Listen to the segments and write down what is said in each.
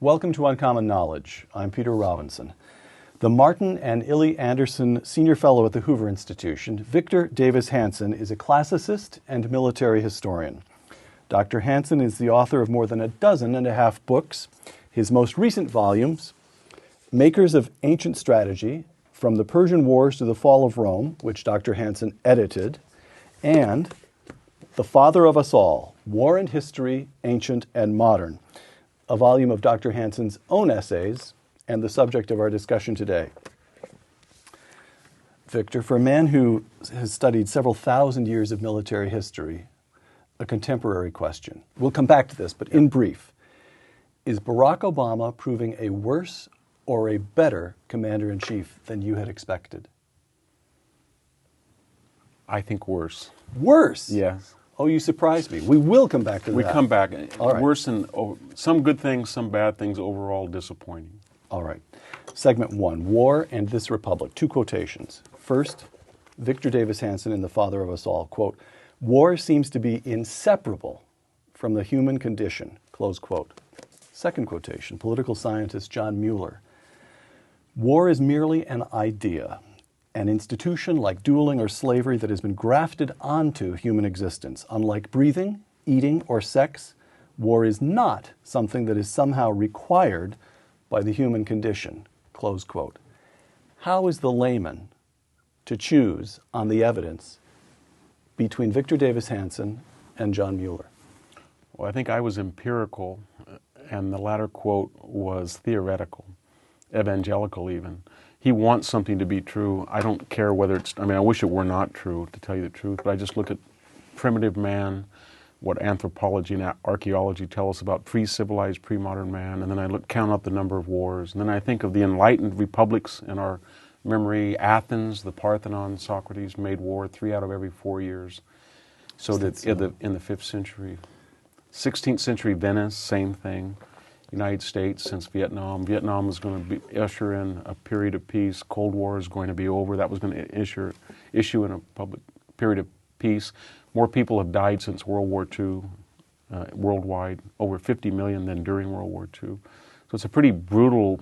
Welcome to Uncommon Knowledge. I'm Peter Robinson. The Martin and Illy Anderson Senior Fellow at the Hoover Institution, Victor Davis Hanson, is a classicist and military historian. Dr. Hanson is the author of more than 12 books. His most recent volumes, Makers of Ancient Strategy, From the Persian Wars to the Fall of Rome, which Dr. Hanson edited, and The Father of Us All, War and History, Ancient and Modern, a volume of Dr. Hanson's own essays and the subject of our discussion today. Victor, for a man who has studied several thousand years of military history, a contemporary question. We'll come back to this, but in brief, is Barack Obama proving a worse or a better commander-in-chief than you had expected? I think worse. Worse? Yes. Oh, you surprised me. We will come back to that. We come back. All right. Worse than some good things, some bad things, overall disappointing. All right. Segment 1, War and This Republic. 2 quotations. First, Victor Davis Hanson in The Father of Us All, quote, "War seems to be inseparable from the human condition," close quote. Second quotation, political scientist John Mueller. "War is merely an idea, an institution like dueling or slavery that has been grafted onto human existence. Unlike breathing, eating, or sex, war is not something that is somehow required by the human condition," close quote. How is the layman to choose on the evidence between Victor Davis Hanson and John Mueller? Well, I think I was empirical, and the latter quote was theoretical, evangelical even. He wants something to be true. I don't care whether it's, I wish it were not true, to tell you the truth, but I just look at primitive man, what anthropology and archaeology tell us about pre-civilized, pre-modern man, and then I count up the number of wars, and then I think of the enlightened republics in our memory. Athens, the Parthenon, Socrates made war 3 out of every 4 years. So that in the 5th century. 16th century Venice, same thing. United States since Vietnam. Vietnam is going to usher in a period of peace. Cold War is going to be over. That was going to issue in a public period of peace. More people have died since World War II worldwide, over 50 million than during World War II. So it's a pretty brutal,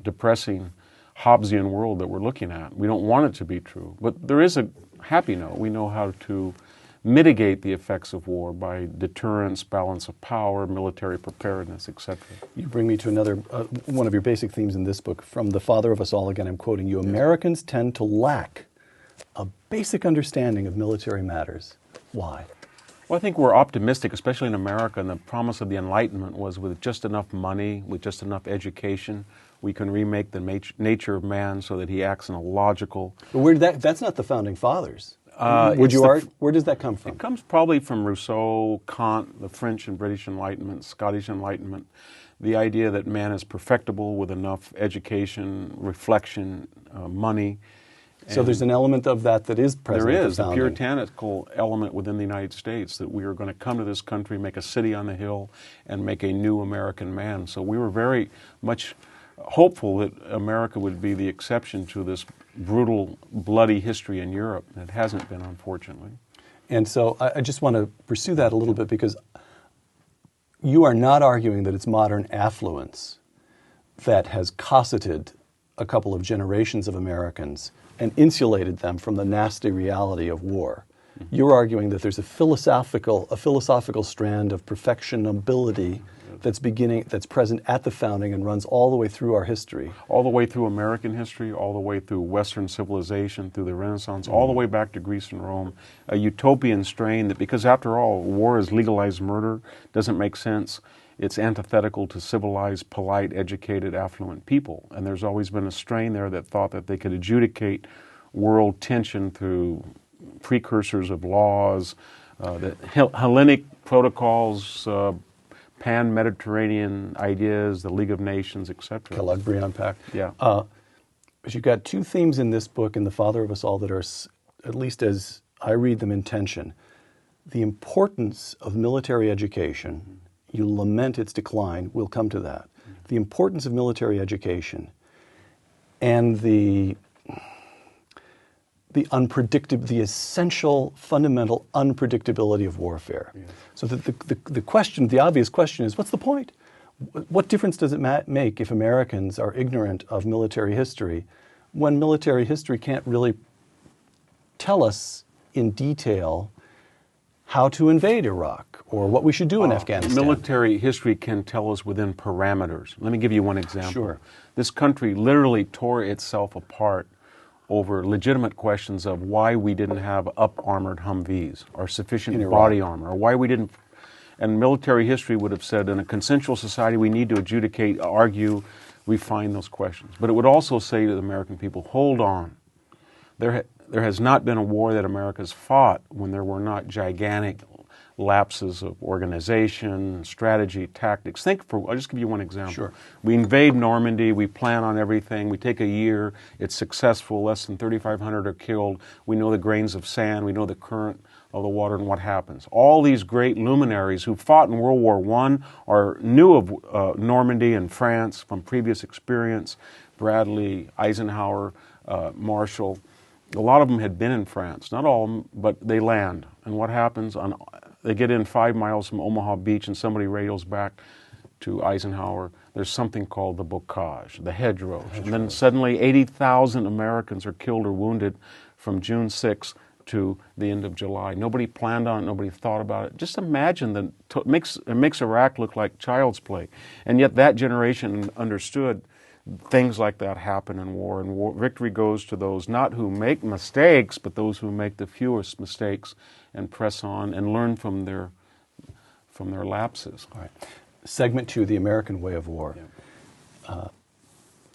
depressing, Hobbesian world that we're looking at. We don't want it to be true. But there is a happy note. We know how to mitigate the effects of war by deterrence, balance of power, military preparedness, etc. You bring me to another, one of your basic themes in this book, from The Father of Us All. Again, I'm quoting you. Americans tend to lack a basic understanding of military matters. Why? Well, I think we're optimistic, especially in America, and the promise of the Enlightenment was with just enough money, with just enough education, we can remake the nature of man so that he acts in a logical... But that's not the Founding Fathers. Where does that come from? It comes probably from Rousseau, Kant, the French and British Enlightenment, Scottish Enlightenment, the idea that man is perfectible with enough education, reflection, money. So there's an element of that is present. There is, the puritanical element within the United States, that we are going to come to this country, make a city on the hill, and make a new American man. So we were very much hopeful that America would be the exception to this brutal, bloody history in Europe. It hasn't been, unfortunately. And so I just want to pursue that a little bit, because you are not arguing that it's modern affluence that has cosseted a couple of generations of Americans and insulated them from the nasty reality of war. Mm-hmm. You're arguing that there's a philosophical strand of perfectionability that's present at the founding and runs all the way through our history. All the way through American history, all the way through Western civilization, through the Renaissance, all the way back to Greece and Rome. A utopian strain that, because after all, war is legalized murder, doesn't make sense. It's antithetical to civilized, polite, educated, affluent people. And there's always been a strain there that thought that they could adjudicate world tension through precursors of laws, the Hellenic protocols, pan-Mediterranean ideas, the League of Nations, etc. Kellogg-Briand Pact. Yeah. But you've got 2 themes in this book, in The Father of Us All, that are, at least as I read them in tension. The importance of military education. You lament its decline. We'll come to that. The importance of military education and the essential, fundamental unpredictability of warfare. Yes. So the obvious question is, what's the point? What difference does it make if Americans are ignorant of military history when military history can't really tell us in detail how to invade Iraq or what we should do in Afghanistan? Military history can tell us within parameters. Let me give you one example. Sure. This country literally tore itself apart over legitimate questions of why we didn't have up-armored Humvees or sufficient body armor, or why we didn't. And military history would have said, in a consensual society, we need to adjudicate, argue, refine those questions. But it would also say to the American people, hold on. There has not been a war that America's fought when there were not gigantic lapses of organization, strategy, tactics. I'll just give you one example. Sure. We invade Normandy, we plan on everything, we take a year, it's successful, less than 3,500 are killed, we know the grains of sand, we know the current of the water and what happens. All these great luminaries who fought in World War I or knew of Normandy and France from previous experience, Bradley, Eisenhower, Marshall, a lot of them had been in France, not all of them, but they land. And what happens? They get in 5 miles from Omaha Beach and somebody radios back to Eisenhower, there's something called the bocage, the hedgerows. And then suddenly 80,000 Americans are killed or wounded from June 6th to the end of July. Nobody planned on it, nobody thought about it. Just imagine that it makes Iraq look like child's play. And yet that generation understood things like that happen in war, and victory goes to those not who make mistakes, but those who make the fewest mistakes and press on and learn from their lapses. All right. Segment 2, the American way of war. Yeah.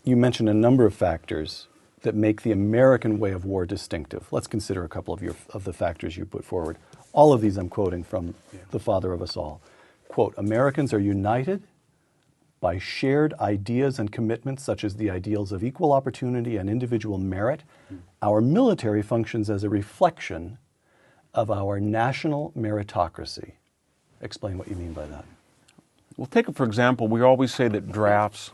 You mentioned a number of factors that make the American way of war distinctive. Let's consider a couple of the factors you put forward. All of these I'm quoting from the father of us all. Quote, Americans are united by shared ideas and commitments such as the ideals of equal opportunity and individual merit. Our military functions as a reflection of our national meritocracy. Explain what you mean by that. Well, take it for example, we always say that drafts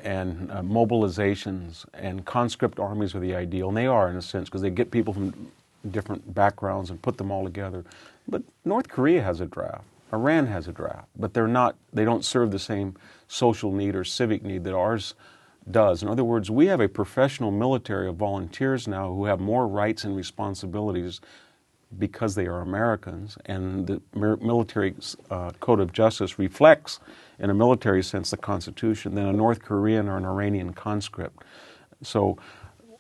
and mobilizations and conscript armies are the ideal, and they are in a sense because they get people from different backgrounds and put them all together. But North Korea has a draft. Iran has a draft, but they don't serve the same social need or civic need that ours does. In other words, we have a professional military of volunteers now who have more rights and responsibilities because they are Americans, and the military code of justice reflects, in a military sense, the Constitution than a North Korean or an Iranian conscript. So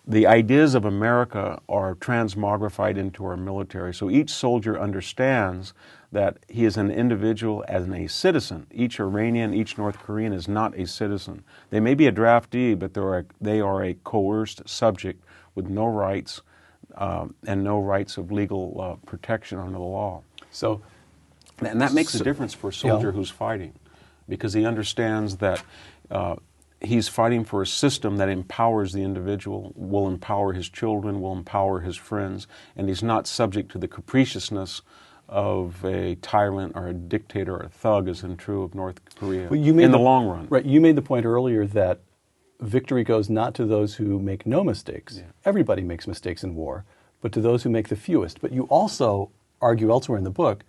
the ideas of America are transmogrified into our military. So each soldier understands that he is an individual and a citizen. Each Iranian, each North Korean is not a citizen. They may be a draftee, but they are a coerced subject with no rights and no rights of legal protection under the law. And that makes a difference for a soldier who's fighting, because he understands that he's fighting for a system that empowers the individual, will empower his children, will empower his friends, and he's not subject to the capriciousness of a tyrant or a dictator or a thug, as in true of North Korea in the long run. Right. You made the point earlier that victory goes not to those who make no mistakes. Yeah. Everybody makes mistakes in war, but to those who make the fewest. But you also argue elsewhere in the book,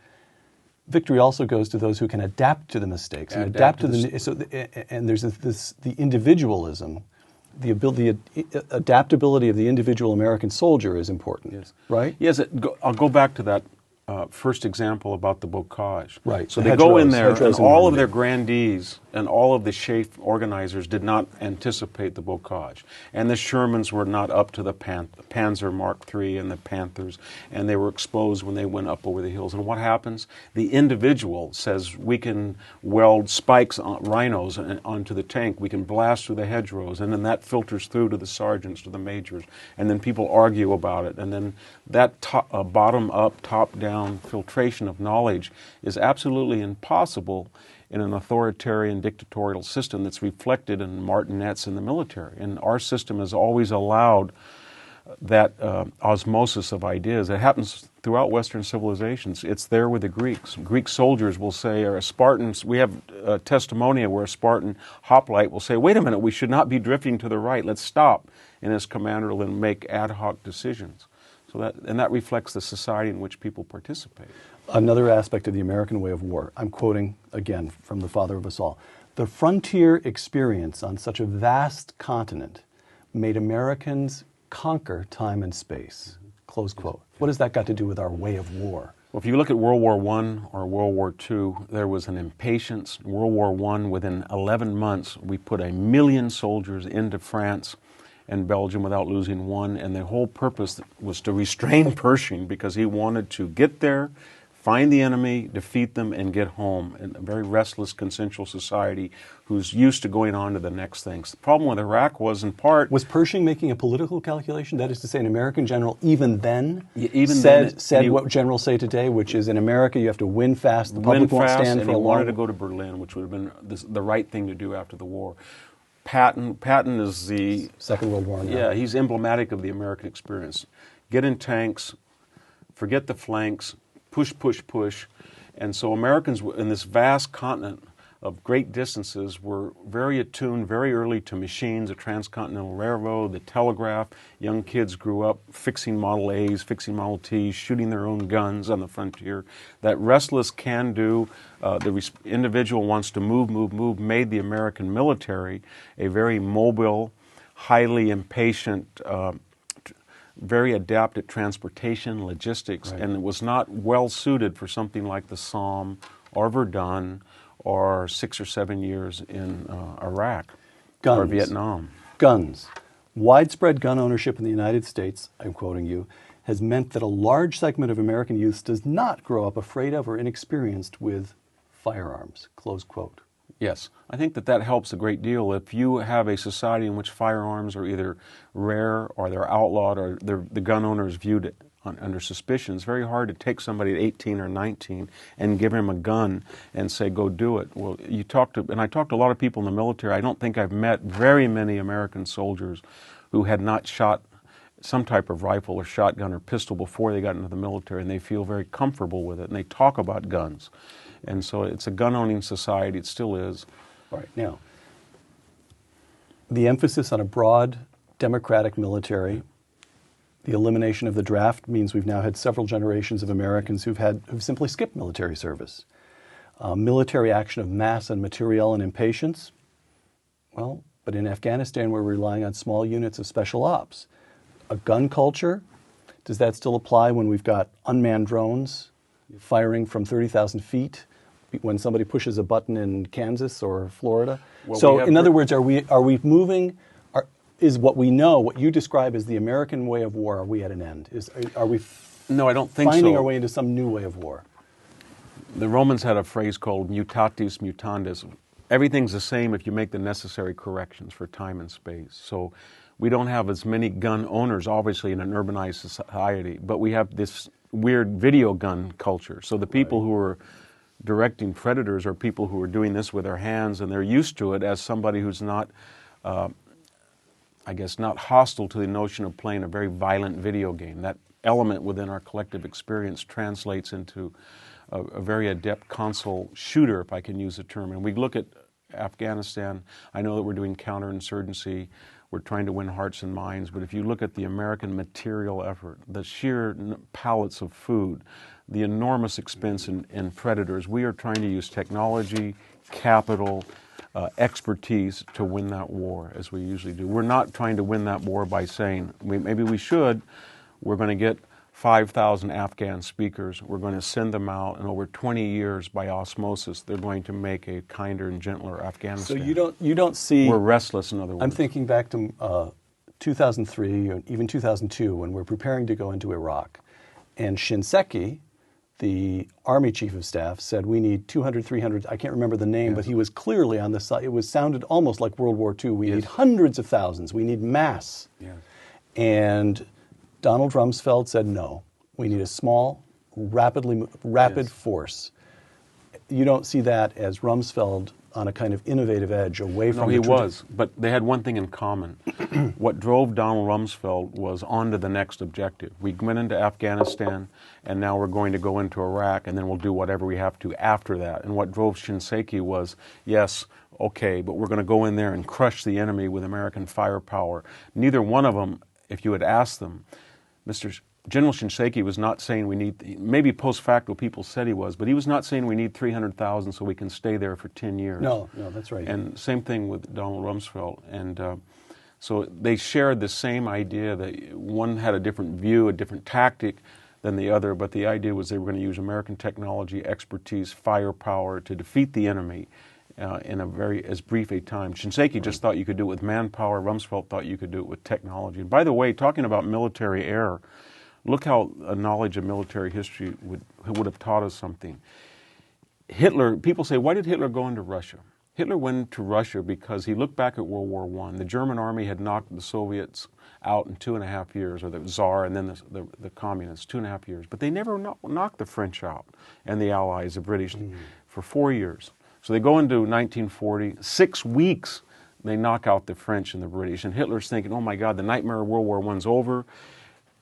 victory also goes to those who can adapt to the mistakes and adapt to the. And there's the individualism, the adaptability of the individual American soldier is important. Yes. Right. Yes. I'll go back to that first example about the bocage. Right. So they go in there, and all of their grandees and all of the SHAEF organizers did not anticipate the bocage. And the Shermans were not up to the Panzer Mark III and the Panthers, and they were exposed when they went up over the hills. And what happens? The individual says, we can weld spikes on rhinos onto the tank, we can blast through the hedgerows, and then that filters through to the sergeants, to the majors, and then people argue about it. And then that bottom-up, top-down filtration of knowledge is absolutely impossible in an authoritarian dictatorial system that's reflected in martinets in the military. And our system has always allowed that osmosis of ideas. It happens throughout Western civilizations. It's there with the Greeks. Greek soldiers will say, or Spartans, we have a testimonia where a Spartan hoplite will say, wait a minute, we should not be drifting to the right, let's stop. And his commander will then make ad hoc decisions. So that reflects the society in which people participate. Another aspect of the American way of war, I'm quoting again from the father of us all, The frontier experience on such a vast continent made Americans conquer time and space. Close quote. What has that got to do with our way of war? Well, if you look at World War I or World War II, there was an impatience. In World War I, within 11 months, we put 1 million soldiers into France and Belgium without losing one, and the whole purpose was to restrain Pershing because he wanted to get there, find the enemy, defeat them, and get home. In a very restless, consensual society who's used to going on to the next things. The problem with Iraq was, in part... Was Pershing making a political calculation? That is to say, an American general even then said what generals say today, which is in America you have to win fast, the public won't stand for a long... And he wanted to go to Berlin, which would have been the right thing to do after the war. Patton is the... Second World War. Yeah, he's emblematic of the American experience. Get in tanks, forget the flanks, push, push, push. And so Americans in this vast continent of great distances were very attuned very early to machines, the transcontinental railroad, the telegraph. Young kids grew up fixing Model A's, fixing Model T's, shooting their own guns on the frontier. That restless can-do, the individual wants to move, made the American military a very mobile, highly impatient, very adept at transportation, logistics, and it was not well suited for something like the Somme or Verdun or 6 or 7 years in Iraq or Vietnam. Guns. Widespread gun ownership in the United States, I'm quoting you, has meant that a large segment of American youth does not grow up afraid of or inexperienced with firearms. Close quote. Yes, I think that helps a great deal. If you have a society in which firearms are either rare or they're outlawed or the gun owner is viewed under suspicion, it's very hard to take somebody at 18 or 19 and give him a gun and say, go do it. Well, I talked to a lot of people in the military. I don't think I've met very many American soldiers who had not shot some type of rifle or shotgun or pistol before they got into the military, and they feel very comfortable with it, and they talk about guns. And so it's a gun-owning society. It still is. All right. Now, the emphasis on a broad democratic military, the elimination of the draft means we've now had several generations of Americans who've simply skipped military service. Military action of mass and materiel and impatience. Well, but in Afghanistan we're relying on small units of special ops. A gun culture, does that still apply when we've got unmanned drones firing from 30,000 feet when somebody pushes a button in Kansas or Florida? Well, so in other words, are we moving, is what we know, what you describe as the American way of war, are we at an end? Are we No, I don't think finding so. our way into some new way of war? The Romans had a phrase called mutatis mutandis. Everything's the same if you make the necessary corrections for time and space. So we don't have as many gun owners, obviously, in an urbanized society, but we have this weird video gun culture. So the people who are directing predators are people who are doing this with their hands, and they're used to it as somebody who's not, I guess, not hostile to the notion of playing a very violent video game. That element within our collective experience translates into a very adept console shooter, if I can use the term. And we look at Afghanistan, I know that we're doing counterinsurgency, we're trying to win hearts and minds, but if you look at the American material effort, the sheer pallets of food, the enormous expense in predators, we are trying to use technology, capital, expertise to win that war, as we usually do. We're not trying to win that war by saying, maybe we should, we're going to get 5,000 Afghan speakers, we're going to send them out, and over 20 years, by osmosis, they're going to make a kinder and gentler Afghanistan. So you don't see... We're restless, in other words. I'm thinking back to 2003, or even 2002, when we're preparing to go into Iraq. And Shinseki, the Army Chief of Staff, said we need 200, 300, I can't remember the name, but he was clearly on the side. It sounded almost like World War II. We need hundreds of thousands. We need mass. And Donald Rumsfeld said, no, we need a small, rapid force. You don't see that as Rumsfeld on a kind of innovative edge away from... No, he was, but they had one thing in common. What drove Donald Rumsfeld was on to the next objective. We went into Afghanistan, and now we're going to go into Iraq, and then we'll do whatever we have to after that. And what drove Shinseki was, yes, okay, but we're going to go in there and crush the enemy with American firepower. Neither one of them, if you had asked them, Mr. General Shinseki was not saying we need, maybe post facto people said he was, but he was not saying we need 300,000 so we can stay there for 10 years. No, that's right. And same thing with Donald Rumsfeld. And so they shared the same idea that one had a different view, a different tactic than the other, but the idea was they were going to use American technology, expertise, firepower to defeat the enemy in a very, as brief a time. Shinseki just thought you could do it with manpower. Rumsfeld thought you could do it with technology. And by the way, talking about military error, look how a knowledge of military history would have taught us something. Hitler, people say, why did Hitler go into Russia? Hitler went to Russia because he looked back at World War I. The German army had knocked the Soviets out in 2.5 years, or the Tsar and then the communists, 2.5 years. But they never knocked the French out and the Allies, the British, for 4 years. So they go into 1940, 6 weeks, they knock out the French and the British. And Hitler's thinking, oh my God, the nightmare of World War I's over.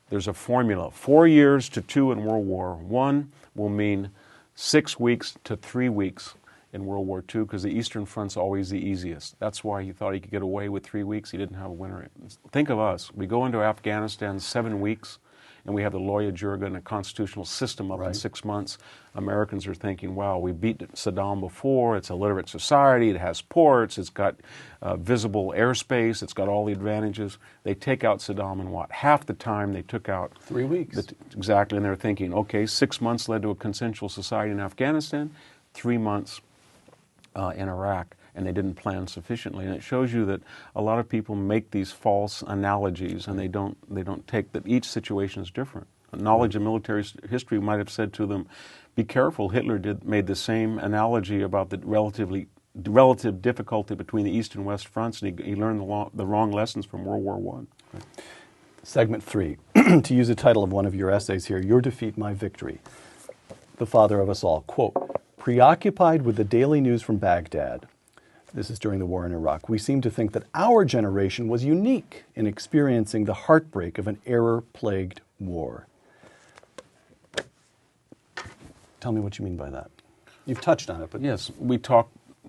There's a formula. 4 years to 2 in World War I will mean 6 weeks to 3 weeks in World War II, because the Eastern Front's always the easiest. That's why he thought he could get away with 3 weeks. He didn't have a winter. Think of us. We go into Afghanistan 7 weeks, and we have the Loya Jirga and a constitutional system up in 6 months. Americans are thinking, wow, we beat Saddam before. It's a literate society. It has ports. It's got visible airspace. It's got all the advantages. They take out Saddam in what? Half the time they took out. 3 weeks. Exactly. And they're thinking, okay, 6 months led to a consensual society in Afghanistan, 3 months in Iraq, and they didn't plan sufficiently. And it shows you that a lot of people make these false analogies, and they don't take that each situation is different. Knowledge of military history might have said to them, be careful, Hitler made the same analogy about the relative difficulty between the East and West fronts, and he learned the wrong lessons from World War I. Right. Segment 3, to use the title of one of your essays here, Your Defeat, My Victory. The father of us all, quote, preoccupied with the daily news from Baghdad, this is during the war in Iraq, we seem to think that our generation was unique in experiencing the heartbreak of an error-plagued war. Tell me what you mean by that. You've touched on it, but... Yes,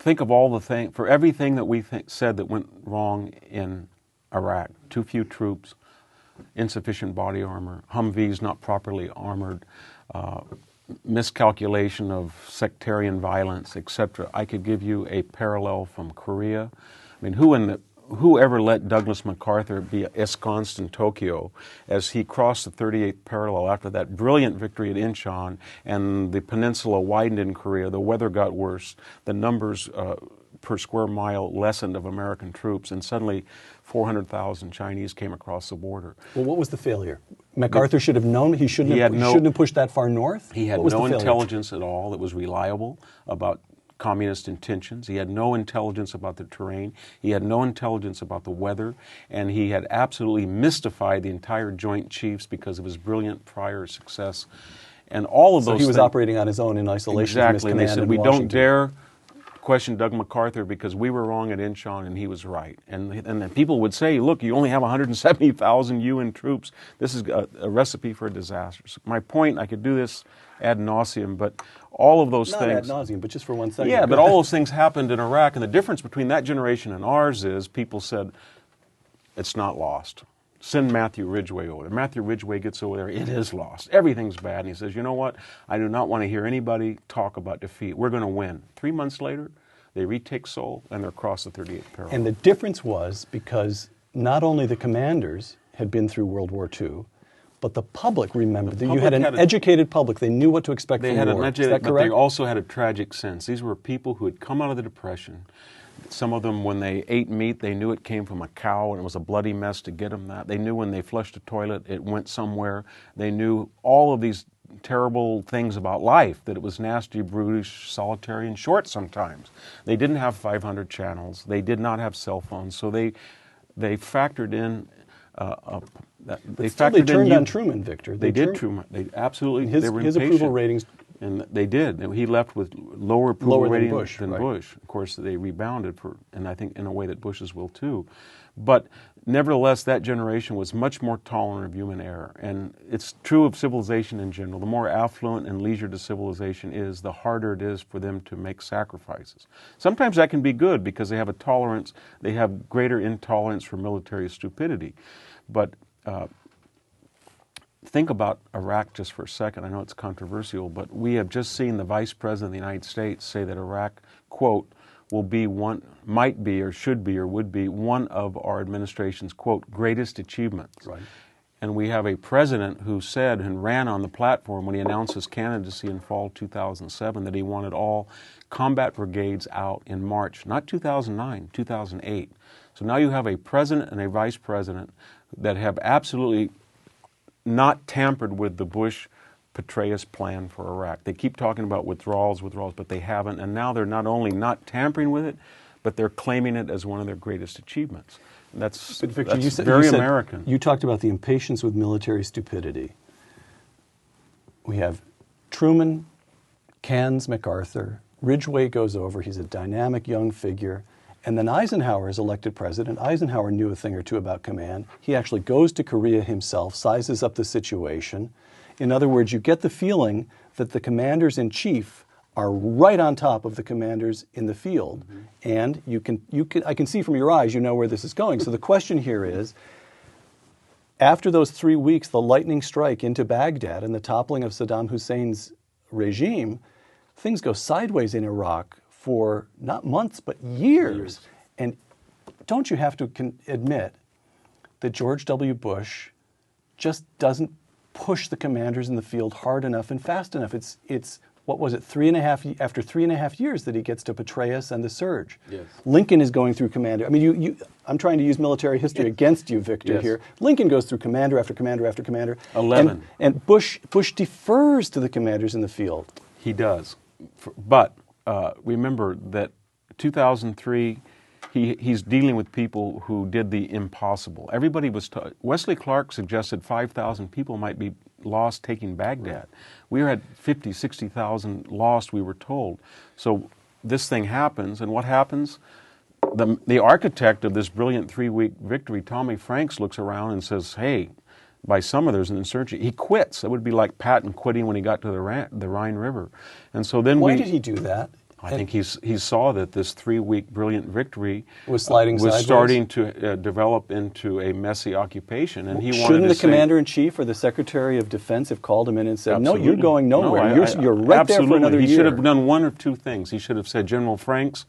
think of all the things, for everything that we said that went wrong in Iraq, too few troops, insufficient body armor, Humvees not properly armored, miscalculation of sectarian violence, etc. I could give you a parallel from Korea. I mean, who ever let Douglas MacArthur be ensconced in Tokyo as he crossed the 38th parallel after that brilliant victory at Incheon, and the peninsula widened in Korea, the weather got worse, the numbers per square mile lessened of American troops, and suddenly 400,000 Chinese came across the border. Well, what was the failure? MacArthur should have known he shouldn't have pushed that far north? He had no intelligence at all that was reliable about communist intentions. He had no intelligence about the terrain. He had no intelligence about the weather. And he had absolutely mystified the entire Joint Chiefs because of his brilliant prior success. And all of those things. So he was operating on his own in isolation. Exactly. And they said, we don't dare question Doug MacArthur because we were wrong at Incheon and he was right. And then people would say, look, you only have 170,000 UN troops. This is a recipe for a disaster. So my point, I could do this ad nauseum, but all of those things... Not ad nauseum, but just for 1 second. Yeah, but all those things happened in Iraq, and the difference between that generation and ours is people said, it's not lost. Send Matthew Ridgway over there. Matthew Ridgway gets over there, it is lost. Everything's bad. And he says, you know what? I do not want to hear anybody talk about defeat. We're going to win. 3 months later, they retake Seoul, and they're across the 38th parallel. And the difference was because not only the commanders had been through World War II, but the public remembered that you had an educated public. They knew what to expect from war. Is that correct? But they also had a tragic sense. These were people who had come out of the Depression. Some of them, when they ate meat, they knew it came from a cow, and it was a bloody mess to get them that. They knew when they flushed a toilet, it went somewhere. They knew all of these terrible things about life, that it was nasty, brutish, solitary, and short sometimes. They didn't have 500 channels. They did not have cell phones. So they factored in... They turned on Truman, Victor. They did Truman. They absolutely. His approval ratings. And they did. He left with lower approval rating than Bush. Of course, they rebounded and I think in a way that Bush's will too. But nevertheless, that generation was much more tolerant of human error. And it's true of civilization in general. The more affluent and leisured a civilization is, the harder it is for them to make sacrifices. Sometimes that can be good because they have they have greater intolerance for military stupidity. But think about Iraq just for a second. I know it's controversial, but we have just seen the Vice President of the United States say that Iraq, quote, will be one, might be or should be or would be one of our administration's, quote, greatest achievements. Right. And we have a president who said and ran on the platform when he announced his candidacy in fall 2007 that he wanted all combat brigades out in March, not 2009, 2008. So now you have a president and a vice president that have absolutely not tampered with the Bush-Petraeus plan for Iraq. They keep talking about withdrawals, but they haven't. And now they're not only not tampering with it, but they're claiming it as one of their greatest achievements. That's, but Victor, that's very American. You talked about the impatience with military stupidity. We have Truman cans MacArthur, Ridgway goes over, he's a dynamic young figure, and then Eisenhower is elected president. Eisenhower knew a thing or two about command. He actually goes to Korea himself, sizes up the situation. In other words, you get the feeling that the commanders-in-chief are right on top of the commanders in the field. And I can see from your eyes, you know where this is going. So the question here is, after those 3 weeks, the lightning strike into Baghdad and the toppling of Saddam Hussein's regime, things go sideways in Iraq for not months, but years. And don't you have to admit that George W. Bush just doesn't push the commanders in the field hard enough and fast enough? It's what was it, after 3.5 years that he gets to Petraeus and the surge. Yes. Lincoln is going through commander. I mean, I'm trying to use military history against you, Victor, Yes. here. Lincoln goes through commander after commander after commander. 11. And Bush defers to the commanders in the field. He does. But remember that 2003, he's dealing with people who did the impossible. Everybody was Wesley Clark suggested 5,000 people might be lost taking Baghdad. We had 50, 60,000 lost, we were told. So this thing happens, and what happens? The architect of this brilliant 3-week victory, Tommy Franks, looks around and says, hey, by summer there's an insurgency. He quits. It would be like Patton quitting when he got to the Rhine River. And so then Why did he do that? I think he saw that this 3-week brilliant victory was sideways? Starting to develop into a messy occupation, and he wanted to Shouldn't the commander-in-chief or the secretary of defense have called him in and said, absolutely. "No, you're going nowhere. No, you're right there for another year"? He should have done one of two things. He should have said, General Franks,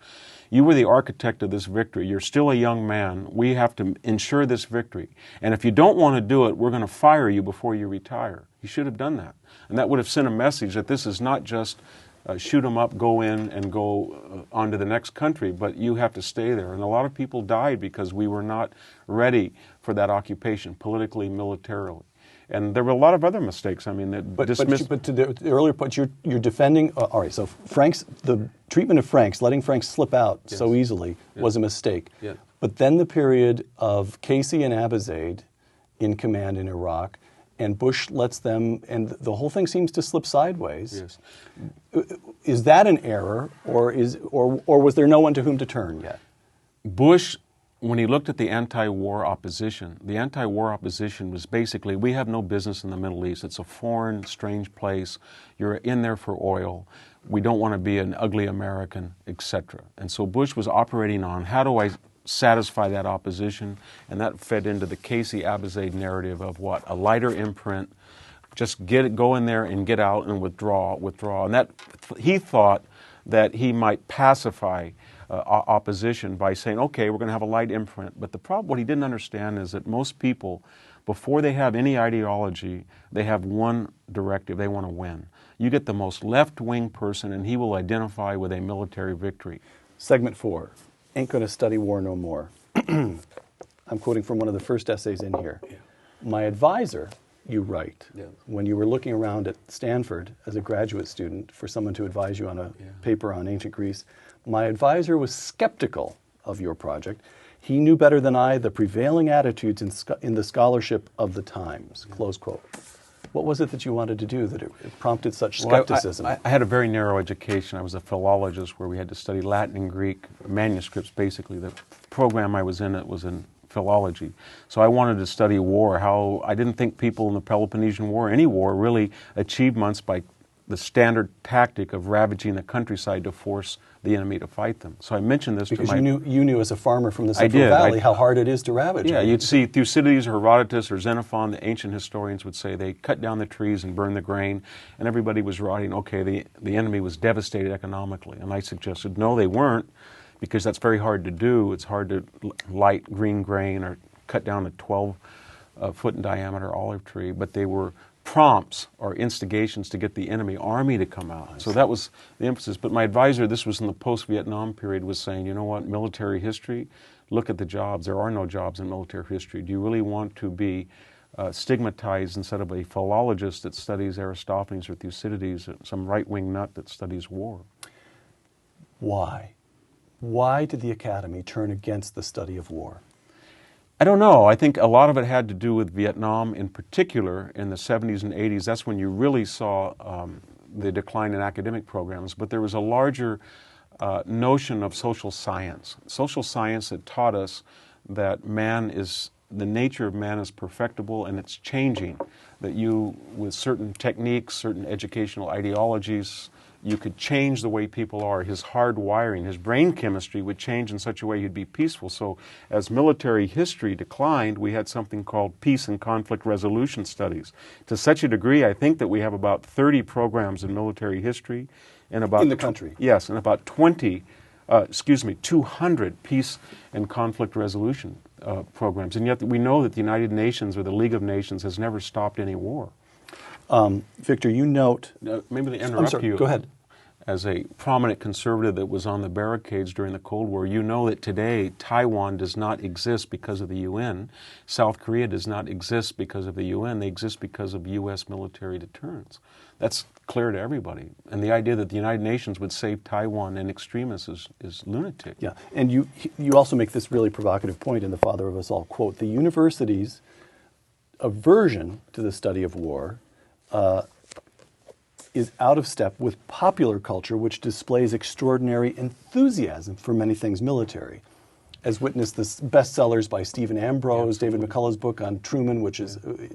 you were the architect of this victory. You're still a young man. We have to ensure this victory. And if you don't want to do it, we're going to fire you before you retire. He should have done that. And that would have sent a message that this is not just shoot them up, go in, and go on to the next country, but you have to stay there. And a lot of people died because we were not ready for that occupation, politically, militarily. And there were a lot of other mistakes. I mean, but to the earlier point, you're defending. All right, so Franks, the treatment of Franks, letting Franks slip out so easily was a mistake. Yes. But then the period of Casey and Abizaid in command in Iraq, and Bush lets them, and the whole thing seems to slip sideways. Yes. Is that an error, or was there no one to whom to turn yet? Bush, when he looked at the anti-war opposition was basically, we have no business in the Middle East. It's a foreign, strange place. You're in there for oil. We don't want to be an ugly American, etc. And so Bush was operating on, how do I satisfy that opposition? And that fed into the Casey-Abizaid narrative of what? A lighter imprint, just go in there and get out and withdraw. And that he thought that he might pacify opposition by saying, okay, we're going to have a light imprint. But the problem, what he didn't understand is that most people, before they have any ideology, they have one directive. They want to win. You get the most left-wing person, and he will identify with a military victory. Segment 4, ain't going to study war no more. I'm quoting from one of the first essays in here. Yeah. My advisor, you write, Yeah. when you were looking around at Stanford as a graduate student for someone to advise you on a paper on ancient Greece, my advisor was skeptical of your project. He knew better than I the prevailing attitudes in the scholarship of the times, close quote. What was it that you wanted to do that it prompted such skepticism? Well, I had a very narrow education. I was a philologist where we had to study Latin and Greek manuscripts, basically. The program I was in philology. So I wanted to study war, how I didn't think people in the Peloponnesian War, any war, really achieved much by the standard tactic of ravaging the countryside to force the enemy to fight them. So I mentioned this because to my... you knew as a farmer from the Central Valley how hard it is to ravage. Yeah, you'd see Thucydides or Herodotus or Xenophon, the ancient historians would say they cut down the trees and burn the grain, and everybody was writing, okay, the enemy was devastated economically. And I suggested, no, they weren't, because that's very hard to do. It's hard to light green grain or cut down a 12-foot in diameter olive tree, but they were prompts or instigations to get the enemy army to come out. So that was the emphasis. But my advisor, this was in the post-Vietnam period, was saying, you know what, military history, look at the jobs. There are no jobs in military history. Do you really want to be stigmatized instead of a philologist that studies Aristophanes or Thucydides, some right-wing nut that studies war? Why? Why did the Academy turn against the study of war? I don't know. I think a lot of it had to do with Vietnam in particular in the 70s and 80s. That's when you really saw the decline in academic programs. But there was a larger notion of social science. Social science that taught us that the nature of man is perfectible and it's changing. That you, with certain techniques, certain educational ideologies, you could change the way people are. His hard wiring, his brain chemistry would change in such a way he'd be peaceful. So as military history declined, we had something called peace and conflict resolution studies. To such a degree, I think that we have about 30 programs in military history. And about in the country? Yes, and about 200 peace and conflict resolution programs. And yet we know that the United Nations or the League of Nations has never stopped any war. Victor, you note... maybe to interrupt I'm sorry, you. go ahead. As a prominent conservative that was on the barricades during the Cold War, you know that today Taiwan does not exist because of the UN. South Korea does not exist because of the UN. They exist because of U.S. military deterrence. That's clear to everybody. And the idea that the United Nations would save Taiwan and extremists is lunatic. Yeah, and you also make this really provocative point in The Father of Us All, quote, the university's aversion to the study of war is out of step with popular culture, which displays extraordinary enthusiasm for many things military, as witnessed the bestsellers by Stephen Ambrose, David McCullough's book on Truman, which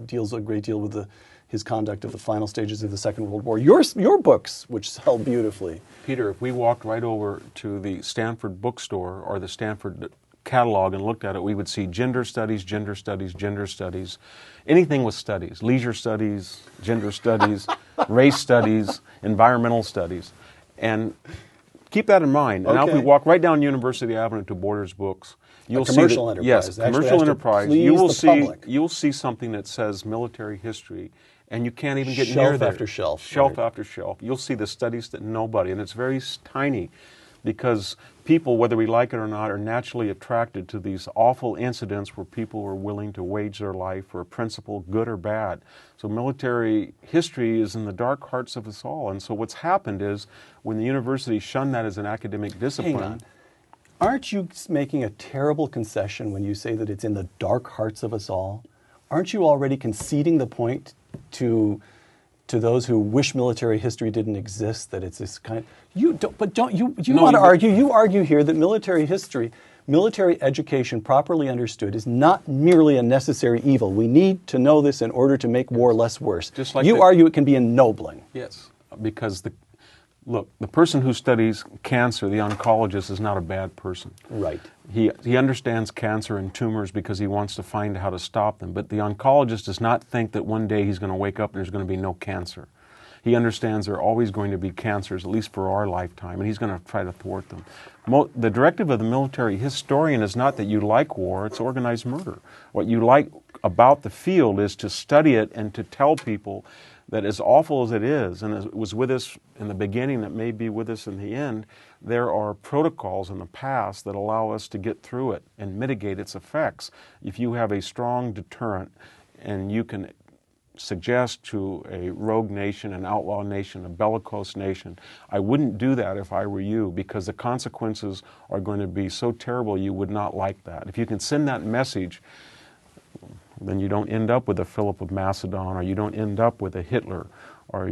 deals a great deal with his conduct of the final stages of the Second World War. Your books, which sell beautifully. Peter, if we walked right over to the Stanford bookstore or the Stanford catalog and looked at it, we would see gender studies, gender studies, gender studies, anything with studies, leisure studies, gender studies, race studies, environmental studies. And keep that in mind. And now if we walk right down University Avenue to Borders Books, you'll see commercial enterprise. Yes, commercial enterprise. You'll see something that says military history, and you can't even get near there. Shelf after shelf. Shelf after shelf. You'll see the studies that nobody, and it's very tiny, because people, whether we like it or not, are naturally attracted to these awful incidents where people are willing to wage their life for a principle, good or bad. So military history is in the dark hearts of us all. And so what's happened is when the university shunned that as an academic discipline... Hang on. Aren't you making a terrible concession when you say that it's in the dark hearts of us all? Aren't you already conceding the point to those who wish military history didn't exist, that it's this kind... You argue here that military history, military education properly understood, is not merely a necessary evil. We need to know this in order to make war less worse. Just like you argue it can be ennobling. Yes, because look, the person who studies cancer, the oncologist, is not a bad person. Right. He understands cancer and tumors because he wants to find how to stop them. But the oncologist does not think that one day he's going to wake up and there's going to be no cancer. He understands there are always going to be cancers, at least for our lifetime, and he's going to try to thwart them. The directive of the military historian is not that you like war, it's organized murder. What you like about the field is to study it and to tell people that as awful as it is, and as it was with us in the beginning, that may be with us in the end, there are protocols in the past that allow us to get through it and mitigate its effects. If you have a strong deterrent and you can suggest to a rogue nation, an outlaw nation, a bellicose nation, I wouldn't do that if I were you, because the consequences are going to be so terrible you would not like that. If you can send that message, then you don't end up with a Philip of Macedon, or you don't end up with a Hitler, or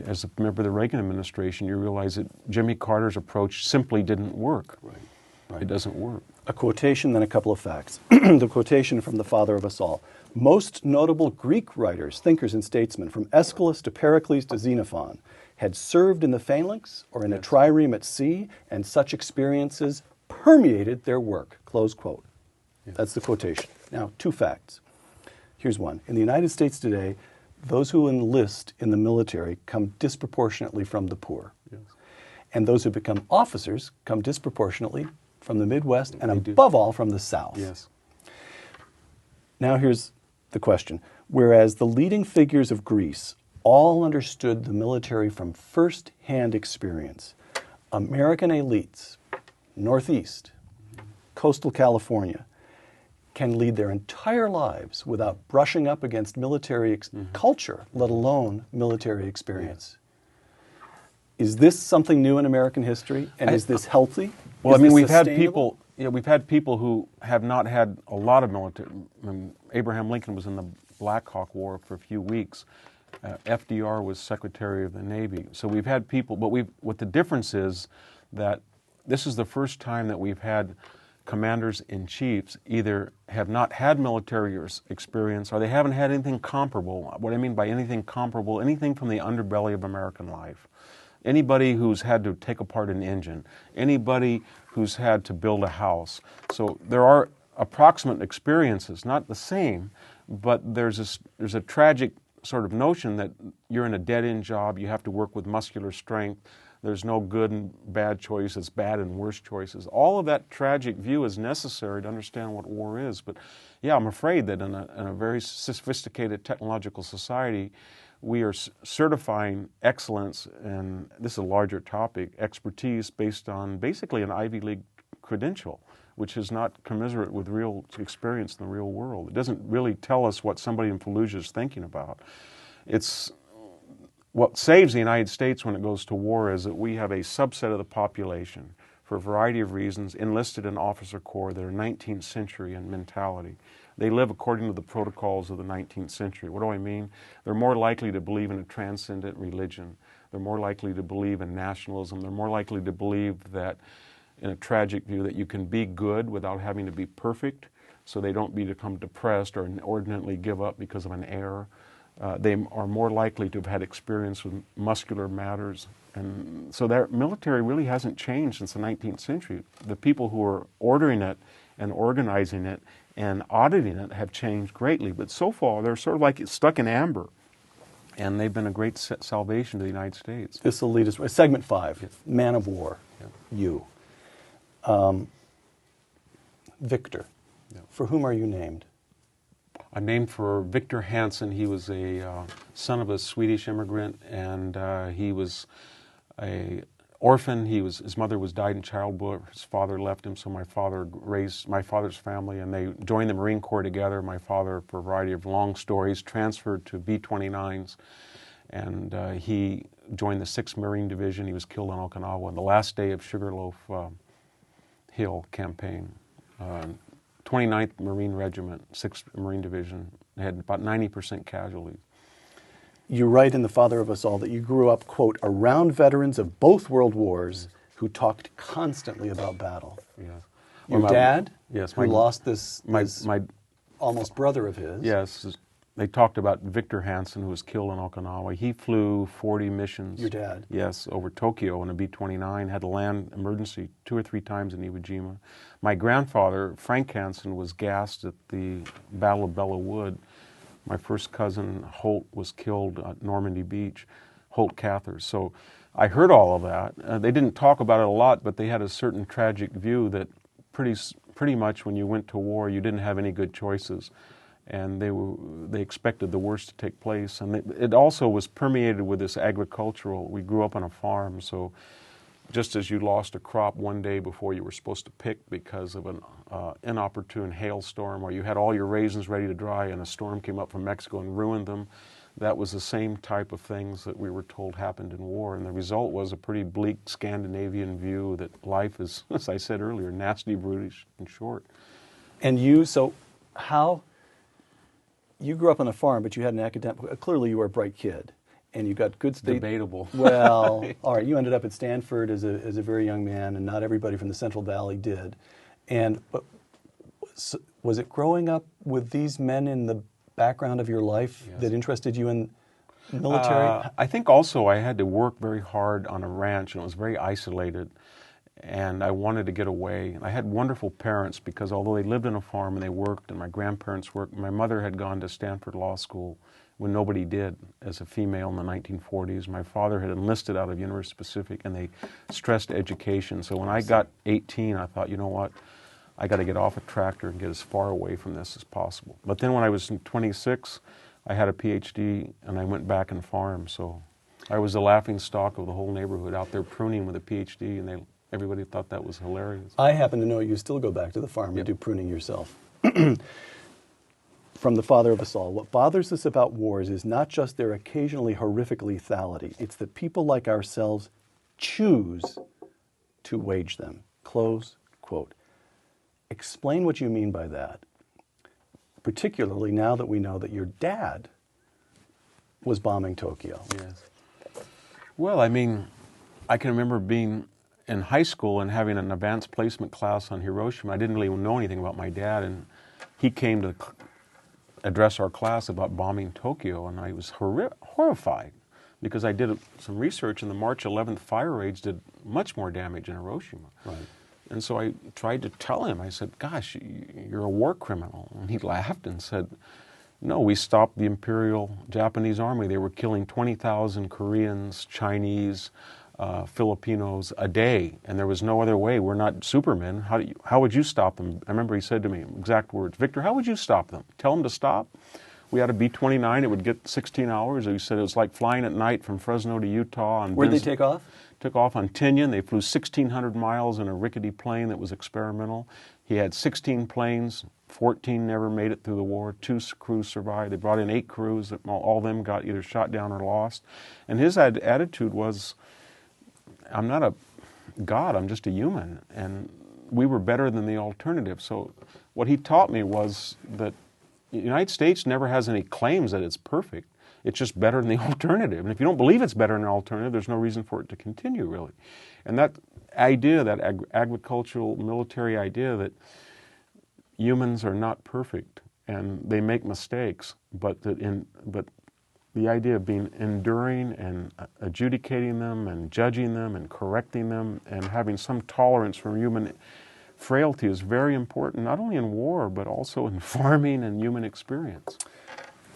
as a member of the Reagan administration, you realize that Jimmy Carter's approach simply didn't work. Right. It doesn't work. A quotation, then a couple of facts. The quotation from The Father of Us All. Most notable Greek writers, thinkers, and statesmen, from Aeschylus to Pericles to Xenophon, had served in the phalanx or in a trireme at sea, and such experiences permeated their work, close quote. That's the quotation. Now, two facts. Here's one. In the United States today, those who enlist in the military come disproportionately from the poor. Yes. And those who become officers come disproportionately from the Midwest and above all from the South. Yes. Now here's the question. Whereas the leading figures of Greece all understood the military from first-hand experience, American elites, Northeast, coastal California, can lead their entire lives without brushing up against military culture, let alone military experience. Is this something new in American history, and is this healthy? Well, is I mean, this we've had sustainable? we've had people who have not had a lot of military. I mean, Abraham Lincoln was in the Black Hawk War for a few weeks. FDR was Secretary of the Navy. So we've had people, but what the difference is that this is the first time that we've had commanders-in-chiefs either have not had military experience or they haven't had anything comparable. What I mean by anything comparable, anything from the underbelly of American life. Anybody who's had to take apart an engine, anybody who's had to build a house. So there are approximate experiences, not the same, but there's a tragic sort of notion that you're in a dead-end job, you have to work with muscular strength, there's no good and bad choices, bad and worse choices. All of that tragic view is necessary to understand what war is. But yeah, I'm afraid that in a very sophisticated technological society, we are certifying excellence, and this is a larger topic, expertise based on basically an Ivy League credential, which is not commensurate with real experience in the real world. It doesn't really tell us what somebody in Fallujah is thinking about. It's what saves the United States when it goes to war is that we have a subset of the population, for a variety of reasons, enlisted in officer corps that are 19th century in mentality. They live according to the protocols of the 19th century. What do I mean? They're more likely to believe in a transcendent religion. They're more likely to believe in nationalism. They're more likely to believe that, in a tragic view, that you can be good without having to be perfect, so they don't become depressed or inordinately give up because of an error. They are more likely to have had experience with muscular matters. And so their military really hasn't changed since the 19th century. The people who are ordering it and organizing it and auditing it have changed greatly. But so far, they're sort of like stuck in amber. And they've been a great salvation to the United States. This will lead us, segment 5, yes. Man of War, you. Victor, for whom are you named? I'm named for Victor Hanson. He was a son of a Swedish immigrant, and he was an orphan. His mother died in childbirth. His father left him, so my father raised my father's family, and they joined the Marine Corps together. My father, for a variety of long stories, transferred to B-29s, and he joined the 6th Marine Division. He was killed in Okinawa on the last day of Sugarloaf Hill campaign. 29th Marine Regiment, 6th Marine Division, had about 90% casualties. You write in The Father of Us All that you grew up, quote, around veterans of both world wars who talked constantly about battle. Yes. Your dad, yes, who lost this almost brother of his. Yes, they talked about Victor Hanson, who was killed in Okinawa. He flew 40 missions. Your dad? Yes, over Tokyo in a B-29, had to land emergency 2 or 3 times in Iwo Jima. My grandfather, Frank Hanson, was gassed at the Battle of Belleau Wood. My first cousin, Holt, was killed at Normandy Beach, Holt Cathers. So I heard all of that. They didn't talk about it a lot, but they had a certain tragic view that pretty much when you went to war, you didn't have any good choices. And they expected the worst to take place. And it also was permeated with this agricultural, we grew up on a farm, so just as you lost a crop one day before you were supposed to pick because of an inopportune hailstorm, or you had all your raisins ready to dry and a storm came up from Mexico and ruined them, that was the same type of things that we were told happened in war. And the result was a pretty bleak Scandinavian view that life is, as I said earlier, nasty, brutish, and short. And you grew up on a farm, but you had an academic, clearly you were a bright kid, and you got good state. Debatable. Well, all right, you ended up at Stanford as a very young man, and not everybody from the Central Valley did. But was it growing up with these men in the background of your life Yes. that interested you in military? I think also I had to work very hard on a ranch, and it was very isolated, and I wanted to get away. I had wonderful parents because although they lived on a farm and they worked, and my grandparents worked, my mother had gone to Stanford Law School when nobody did as a female in the 1940s. My father had enlisted out of University Pacific, and they stressed education. So when I got 18, I thought, you know what, I got to get off a tractor and get as far away from this as possible. But then when I was 26, I had a PhD, and I went back and farmed. So I was the laughing stock of the whole neighborhood out there pruning with a PhD, and everybody thought that was hilarious. I happen to know you still go back to the farm and do pruning yourself. From the father of us all, what bothers us about wars is not just their occasionally horrific lethality. It's that people like ourselves choose to wage them. Close quote. Explain what you mean by that, particularly now that we know that your dad was bombing Tokyo. Yes. Well, I mean, I can remember being in high school and having an advanced placement class on Hiroshima. I didn't really know anything about my dad, and he came to address our class about bombing Tokyo, and I was horrified because I did some research, and the March 11th fire raids did much more damage in Hiroshima. Right. And so I tried to tell him, I said, gosh, you're a war criminal. And he laughed and said, no, we stopped the Imperial Japanese Army. They were killing 20,000 Koreans, Chinese, Filipinos a day, and there was no other way. We're not supermen. How would you stop them? I remember he said to me, exact words, Victor, how would you stop them? Tell them to stop? We had a B-29. It would get 16 hours. He said it was like flying at night from Fresno to Utah. Where'd they take off? Took off on Tinian. They flew 1,600 miles in a rickety plane that was experimental. He had 16 planes. 14 never made it through the war. 2 crews survived. They brought in 8 crews. All of them got either shot down or lost. And his attitude was, I'm not a god, I'm just a human. And we were better than the alternative. So what he taught me was that the United States never has any claims that it's perfect. It's just better than the alternative. And if you don't believe it's better than an alternative, there's no reason for it to continue, really. And that idea, that agricultural military idea that humans are not perfect and they make mistakes, but the idea of being enduring and adjudicating them and judging them and correcting them and having some tolerance for human frailty is very important, not only in war, but also in farming and human experience.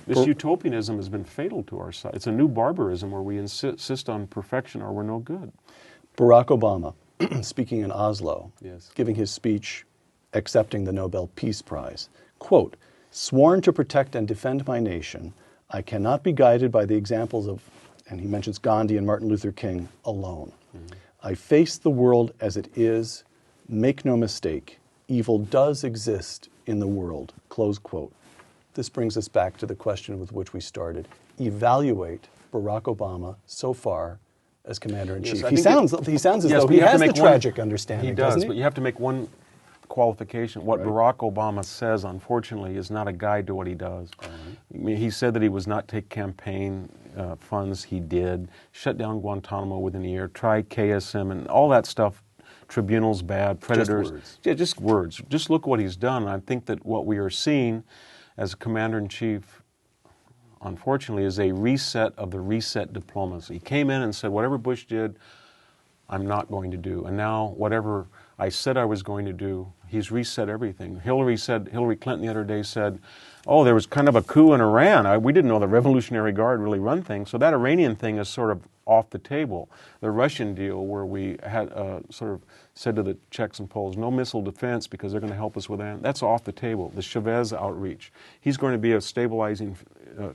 This utopianism has been fatal to our side. It's a new barbarism where we insist on perfection or we're no good. Barack Obama, speaking in Oslo, Yes. giving his speech accepting the Nobel Peace Prize, quote, sworn to protect and defend my nation, I cannot be guided by the examples of, and he mentions Gandhi and Martin Luther King alone. Mm-hmm. I face the world as it is. Make no mistake, evil does exist in the world, close quote. This brings us back to the question with which we started. Evaluate Barack Obama so far as Commander-in-Chief. Yes, he sounds as though he has the tragic understanding, he does, doesn't he? but you have to make one qualification. What Right. Barack Obama says, unfortunately, is not a guide to what he does. I mean, he said that he was not take campaign funds. He did. Shut down Guantanamo within a year. Tried KSM and all that stuff. Tribunals bad. Predators. Just words. Yeah, just words. Just look what he's done. I think that what we are seeing as a commander-in-chief, unfortunately, is a reset of the reset diplomacy. He came in and said, whatever Bush did, I'm not going to do. And now, whatever I said I was going to do, he's reset everything. Hillary Clinton the other day said, oh, there was kind of a coup in Iran. We didn't know the Revolutionary Guard really run things. So that Iranian thing is sort of off the table. The Russian deal where we had sort of said to the Czechs and Poles, no missile defense because they're going to help us with that. That's off the table. The Chavez outreach. He's going to be a stabilizing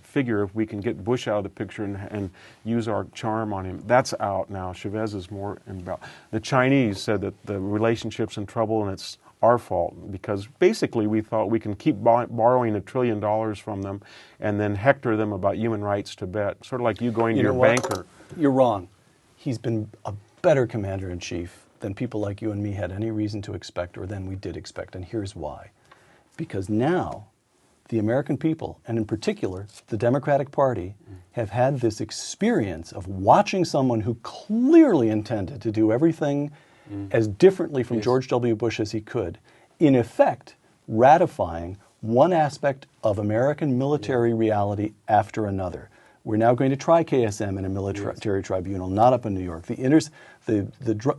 figure if we can get Bush out of the picture and use our charm on him. That's out now. Chavez is more involved. The Chinese said that the relationship's in trouble and it's our fault because basically we thought we can keep borrowing $1 trillion from them and then hector them about human rights Tibet, sort of like you going to your banker. You're wrong. He's been a better commander-in-chief than people like you and me had any reason to expect or than we did expect, and here's why. Because now the American people, and in particular the Democratic Party, have had this experience of watching someone who clearly intended to do everything as differently from George W. Bush as he could, in effect ratifying one aspect of American military reality after another. We're now going to try KSM in a military tribunal, not up in New York.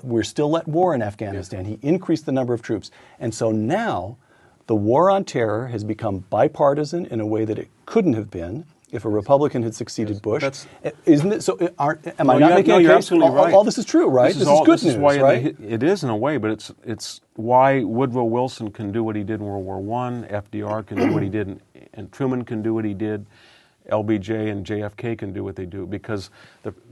We're still at war in Afghanistan. He increased the number of troops. And so now the war on terror has become bipartisan in a way that it couldn't have been if a Republican had succeeded Bush. Isn't it? So am I not making a case? You're absolutely right. All this is true, right? This is good news, right? It is in a way, but it's why Woodrow Wilson can do what he did in World War I, FDR can do what he did, and Truman can do what he did, LBJ and JFK can do what they do, because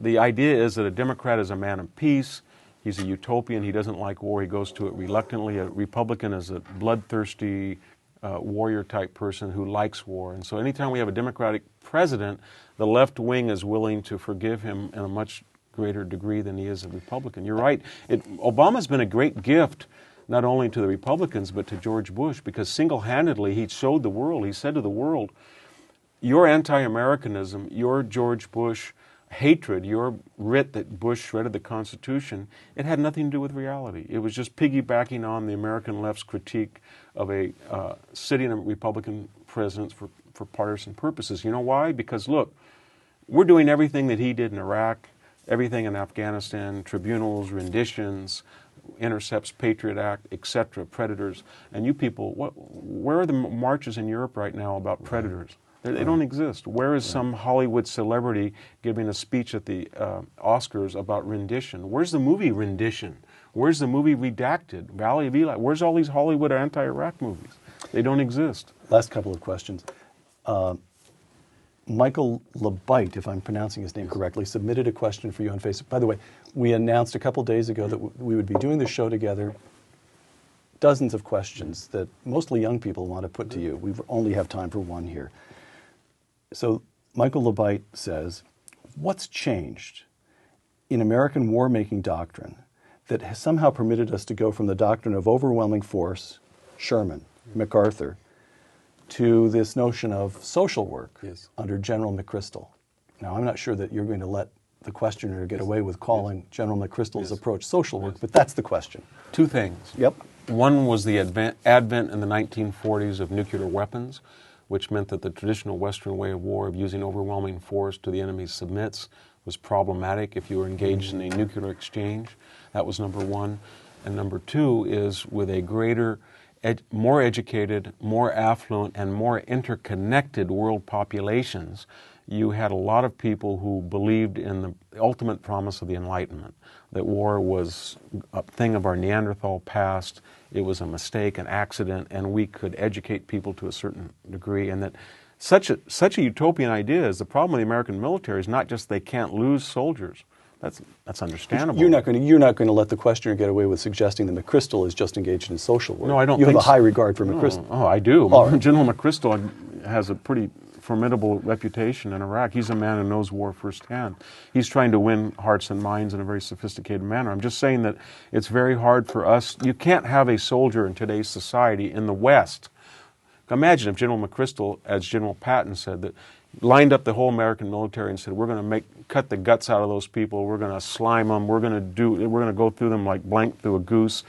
the idea is that a Democrat is a man of peace. He's a utopian. He doesn't like war. He goes to it reluctantly. A Republican is a bloodthirsty warrior-type person who likes war. And so anytime we have a Democratic president, the left wing is willing to forgive him in a much greater degree than he is a Republican. You're right. Obama's been a great gift not only to the Republicans but to George Bush, because single-handedly he showed the world, he said to the world, your anti-Americanism, your George Bush hatred, your writ that Bush shredded the Constitution, it had nothing to do with reality. It was just piggybacking on the American left's critique of a sitting Republican president for partisan purposes. You know why? Because look, we're doing everything that he did in Iraq, everything in Afghanistan, tribunals, renditions, intercepts, Patriot Act, etc., predators. And you people, where are the marches in Europe right now about predators? They don't exist. Where is some Hollywood celebrity giving a speech at the Oscars about rendition? Where's the movie Rendition? Where's the movie Redacted? Valley of Eli? Where's all these Hollywood anti-Iraq movies? They don't exist. Last couple of questions. Michael Labite, if I'm pronouncing his name correctly, submitted a question for you on Facebook. By the way, we announced a couple days ago that we would be doing the show together. Dozens of questions that mostly young people want to put to you. We only have time for one here. So Michael Labite says, what's changed in American war-making doctrine that has somehow permitted us to go from the doctrine of overwhelming force, Sherman, MacArthur, to this notion of social work under General McChrystal? Now, I'm not sure that you're going to let the questioner get away with calling General McChrystal's approach social work, but that's the question. Two things. Yep. One was the advent in the 1940s of nuclear weapons, which meant that the traditional Western way of war of using overwhelming force to the enemy submits was problematic if you were engaged in a nuclear exchange. That was number one. And number two is with a greater, more educated, more affluent, and more interconnected world populations, you had a lot of people who believed in the ultimate promise of the Enlightenment, that war was a thing of our Neanderthal past, it was a mistake, an accident, and we could educate people to a certain degree, and that such a utopian idea is the problem with the American military is not just they can't lose soldiers. That's understandable. You're not going to let the questioner get away with suggesting that McChrystal is just engaged in social work. No, I don't. You have a high regard for McChrystal. Oh, I do. Right. General McChrystal has a pretty formidable reputation in Iraq. He's a man who knows war firsthand. He's trying to win hearts and minds in a very sophisticated manner. I'm just saying that it's very hard for us. You can't have a soldier in today's society in the West. Imagine if General McChrystal, as General Patton said, that lined up the whole American military and said, we're going to cut the guts out of those people, we're going to slime them, we're going to go through them like blank through a goose.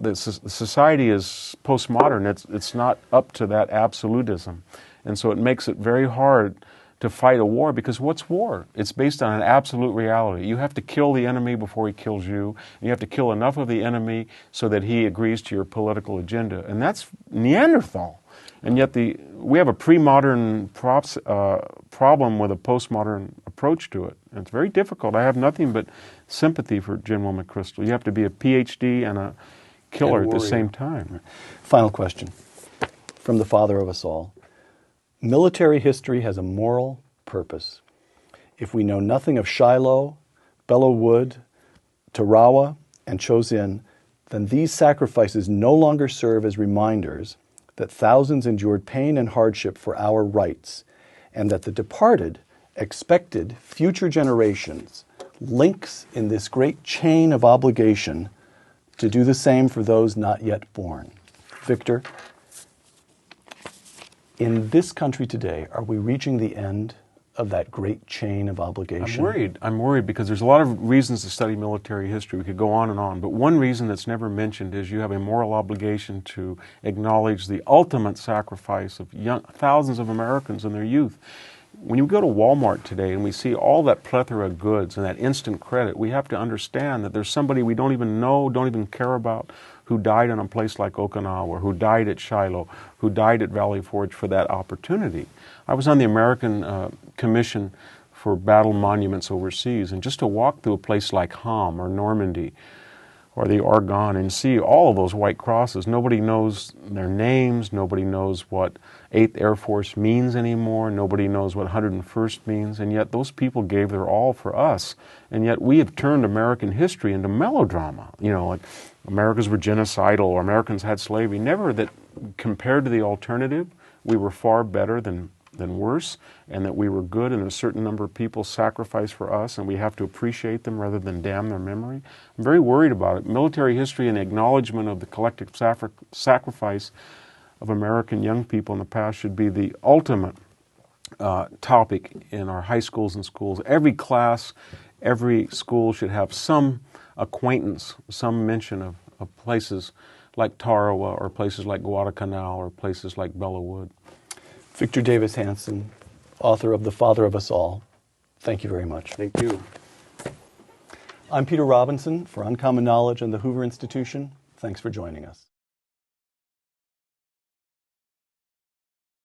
The society is postmodern. It's not up to that absolutism. And so it makes it very hard to fight a war, because what's war? It's based on an absolute reality. You have to kill the enemy before he kills you, and you have to kill enough of the enemy so that he agrees to your political agenda. And that's Neanderthal. And yet we have a pre-modern problem with a postmodern approach to it. And it's very difficult. I have nothing but sympathy for General McChrystal. You have to be a PhD and a killer at the same time. Final question from the father of us all. Military history has a moral purpose. If we know nothing of Shiloh, Belleau Wood, Tarawa, and Chosin, then these sacrifices no longer serve as reminders that thousands endured pain and hardship for our rights, and that the departed expected future generations links in this great chain of obligation to do the same for those not yet born. Victor, in this country today, are we reaching the end of that great chain of obligation? I'm worried because there's a lot of reasons to study military history. We could go on, but one reason that's never mentioned is you have a moral obligation to acknowledge the ultimate sacrifice of thousands of Americans in their youth. When you go to Walmart today and we see all that plethora of goods and that instant credit, we have to understand that there's somebody we don't even know, don't even care about, who died in a place like Okinawa, who died at Shiloh, who died at Valley Forge for that opportunity. I was on the American Commission for Battle Monuments overseas, and just to walk through a place like Ham or Normandy or the Argonne and see all of those white crosses, nobody knows their names, nobody knows what 8th Air Force means anymore, nobody knows what 101st means, and yet those people gave their all for us, and yet we have turned American history into melodrama, like Americans were genocidal or Americans had slavery. Never that compared to the alternative, we were far better than worse, and that we were good and a certain number of people sacrificed for us and we have to appreciate them rather than damn their memory. I'm very worried about it. Military history and the acknowledgement of the collective sacrifice of American young people in the past should be the ultimate topic in our high schools and schools. Every class, every school should have some acquaintance, some mention of places like Tarawa or places like Guadalcanal or places like Bella Wood. Victor Davis Hanson, author of The Father of Us All, thank you very much. Thank you. I'm Peter Robinson for Uncommon Knowledge and the Hoover Institution. Thanks for joining us.